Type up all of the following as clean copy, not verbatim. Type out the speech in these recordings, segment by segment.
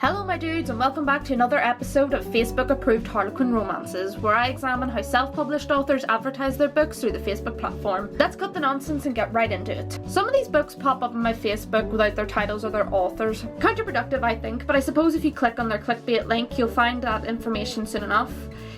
Hello my dudes and welcome back to another episode of Facebook approved Harlequin romances, where I examine how self-published authors advertise their books through the Facebook platform. Let's cut the nonsense and get right into it. Some of these books pop up on my Facebook without their titles or their authors. Counterproductive I think, but I suppose if you click on their clickbait link you'll find that information soon enough.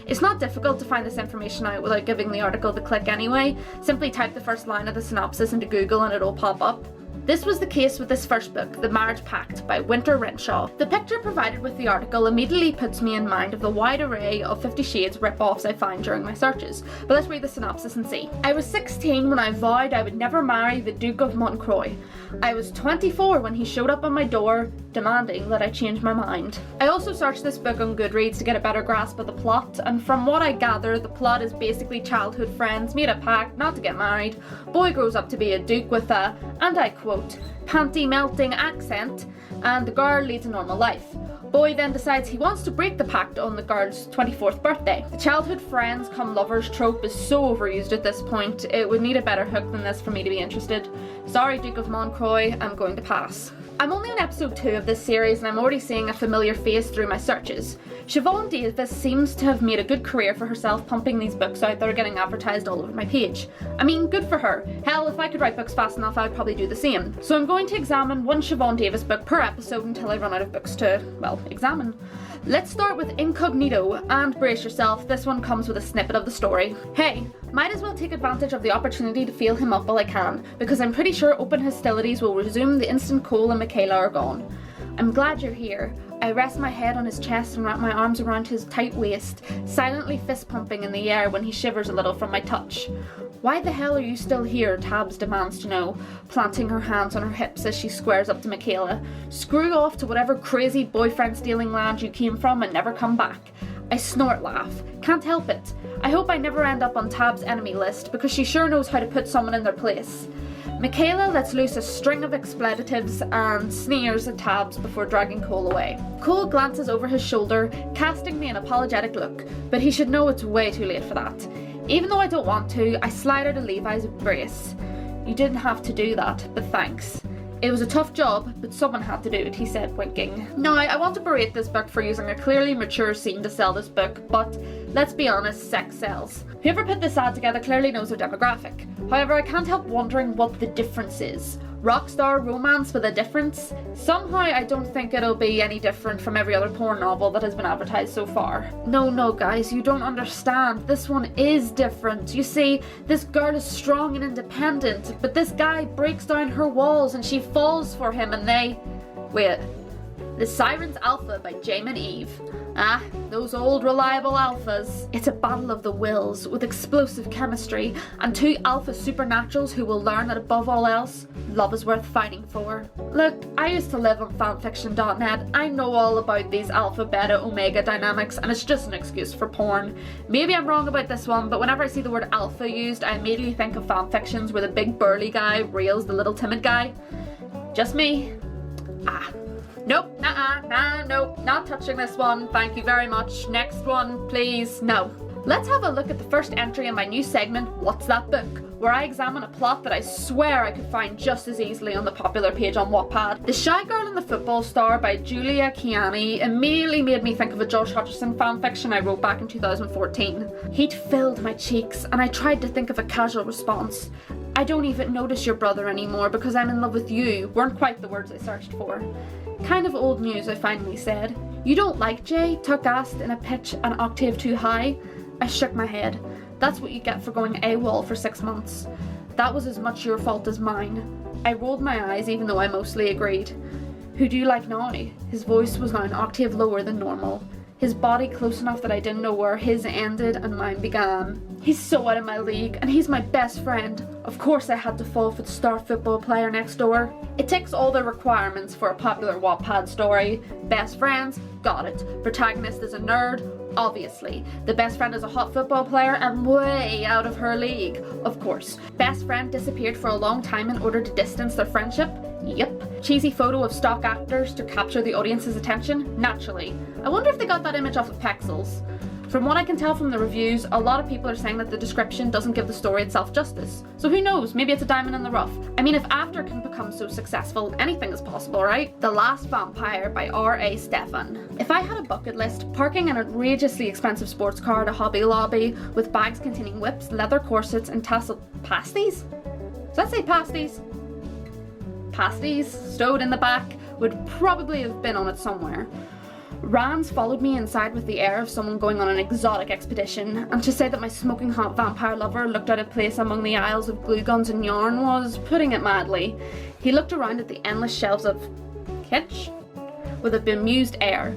It's not difficult to find this information out without giving the article the click anyway. Simply type the first line of the synopsis into Google and it'll pop up. This was the case with this first book, The Marriage Pact by Winter Renshaw. The picture provided with the article immediately puts me in mind of the wide array of 50 Shades rip-offs I find during my searches, but let's read the synopsis and see. I was 16 when I vowed I would never marry the Duke of Montcroy. I was 24 when he showed up on my door, demanding that I change my mind. I also searched this book on Goodreads to get a better grasp of the plot, and from what I gather, the plot is basically childhood friends made a pact not to get married. Boy grows up to be a duke with a, and I quote, panty-melting accent, and the girl leads a normal life. Boy then decides he wants to break the pact on the girl's 24th birthday. The childhood friends come lovers trope is so overused at this point, it would need a better hook than this for me to be interested. Sorry Duke of Montcroy, I'm going to pass. I'm only on episode 2 of this series and I'm already seeing a familiar face through my searches. Siobhan Davis seems to have made a good career for herself pumping these books out that are getting advertised all over my page. I mean, good for her. Hell, if I could write books fast enough, I'd probably do the same. So I'm going to examine one Siobhan Davis book per episode until I run out of books to, well, examine. Let's start with Incognito, and brace yourself, this one comes with a snippet of the story. Hey, might as well take advantage of the opportunity to feel him up while I can, because I'm pretty sure open hostilities will resume the instant Cole and Michaela are gone. I'm glad you're here. I rest my head on his chest and wrap my arms around his tight waist, silently fist pumping in the air when he shivers a little from my touch. Why the hell are you still here? Tabs demands to know, planting her hands on her hips as she squares up to Michaela. Screw off to whatever crazy boyfriend-stealing land you came from and never come back. I snort laugh. Can't help it. I hope I never end up on Tab's enemy list because she sure knows how to put someone in their place. Michaela lets loose a string of expletives and sneers at Tabs before dragging Cole away. Cole glances over his shoulder, casting me an apologetic look, but he should know it's way too late for that. Even though I don't want to, I slide out of Levi's embrace. You didn't have to do that, but thanks. It was a tough job, but someone had to do it, he said, winking. Now, I want to berate this book for using a clearly mature scene to sell this book, but let's be honest, sex sells. Whoever put this ad together clearly knows their demographic. However, I can't help wondering what the difference is. Rockstar Romance with a difference? Somehow I don't think it'll be any different from every other porn novel that has been advertised so far. No guys, you don't understand. This one is different. You see, this girl is strong and independent, but this guy breaks down her walls and she falls for him and they... Wait. The Siren's Alpha by Jamin Eve. Ah, those old reliable alphas. It's a battle of the wills with explosive chemistry and two alpha supernaturals who will learn that above all else, love is worth fighting for. Look, I used to live on fanfiction.net. I know all about these alpha, beta, omega dynamics and it's just an excuse for porn. Maybe I'm wrong about this one, but whenever I see the word alpha used, I immediately think of fanfictions where the big burly guy rails the little timid guy. Just me. Nope, nope, not touching this one, thank you very much. Next one, please, no. Let's have a look at the first entry in my new segment, What's That Book?, where I examine a plot that I swear I could find just as easily on the popular page on Wattpad. The Shy Girl and the Football Star by Julia Kiani immediately made me think of a Josh Hutcherson fanfiction I wrote back in 2014. Heat filled my cheeks and I tried to think of a casual response. I don't even notice your brother anymore because I'm in love with you, weren't quite the words I searched for. Kind of old news, I finally said. You don't like Jay? Tuck asked in a pitch an octave too high. I shook my head. That's what you get for going AWOL for 6 months. That was as much your fault as mine. I rolled my eyes even though I mostly agreed. Who do you like now? His voice was now an octave lower than normal. His body close enough that I didn't know where his ended and mine began. He's so out of my league, and he's my best friend. Of course I had to fall for the star football player next door. It ticks all the requirements for a popular Wattpad story. Best friends? Got it. Protagonist is a nerd? Obviously. The best friend is a hot football player and way out of her league? Of course. Best friend disappeared for a long time in order to distance their friendship? Yep. Cheesy photo of stock actors to capture the audience's attention? Naturally. I wonder if they got that image off of Pexels. From what I can tell from the reviews, a lot of people are saying that the description doesn't give the story itself justice. So who knows, maybe it's a diamond in the rough. I mean, if After can become so successful, anything is possible, right? The Last Vampire by R.A. Stefan. If I had a bucket list, parking an outrageously expensive sports car at a Hobby Lobby with bags containing whips, leather corsets and tasseled pasties? Does that say pasties? Pasties stowed in the back would probably have been on it somewhere. Rands followed me inside with the air of someone going on an exotic expedition, and to say that my smoking hot vampire lover looked out of place among the aisles of glue guns and yarn was putting it mildly. He looked around at the endless shelves of kitsch with a bemused air.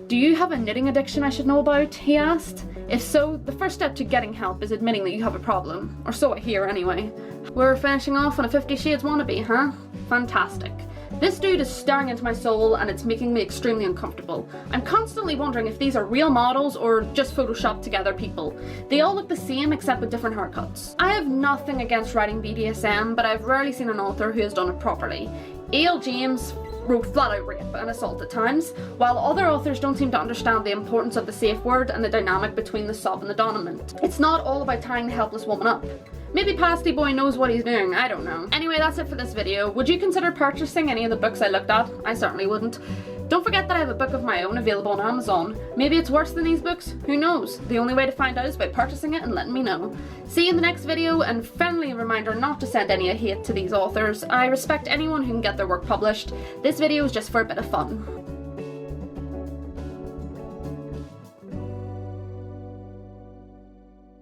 "Do you have a knitting addiction I should know about?" he asked. If so, the first step to getting help is admitting that you have a problem. Or so I hear anyway. We're finishing off on a 50 Shades wannabe, huh? Fantastic. This dude is staring into my soul and it's making me extremely uncomfortable. I'm constantly wondering if these are real models or just photoshopped together people. They all look the same except with different haircuts. I have nothing against writing BDSM, but I've rarely seen an author who has done it properly. A.L. James wrote flat out rape and assault at times, while other authors don't seem to understand the importance of the safe word and the dynamic between the sub and the dominant. It's not all about tying the helpless woman up. Maybe Pasty Boy knows what he's doing, I don't know. Anyway, that's it for this video. Would you consider purchasing any of the books I looked at? I certainly wouldn't. Don't forget that I have a book of my own available on Amazon. Maybe it's worse than these books, who knows? The only way to find out is by purchasing it and letting me know. See you in the next video, and friendly reminder not to send any hate to these authors. I respect anyone who can get their work published. This video is just for a bit of fun.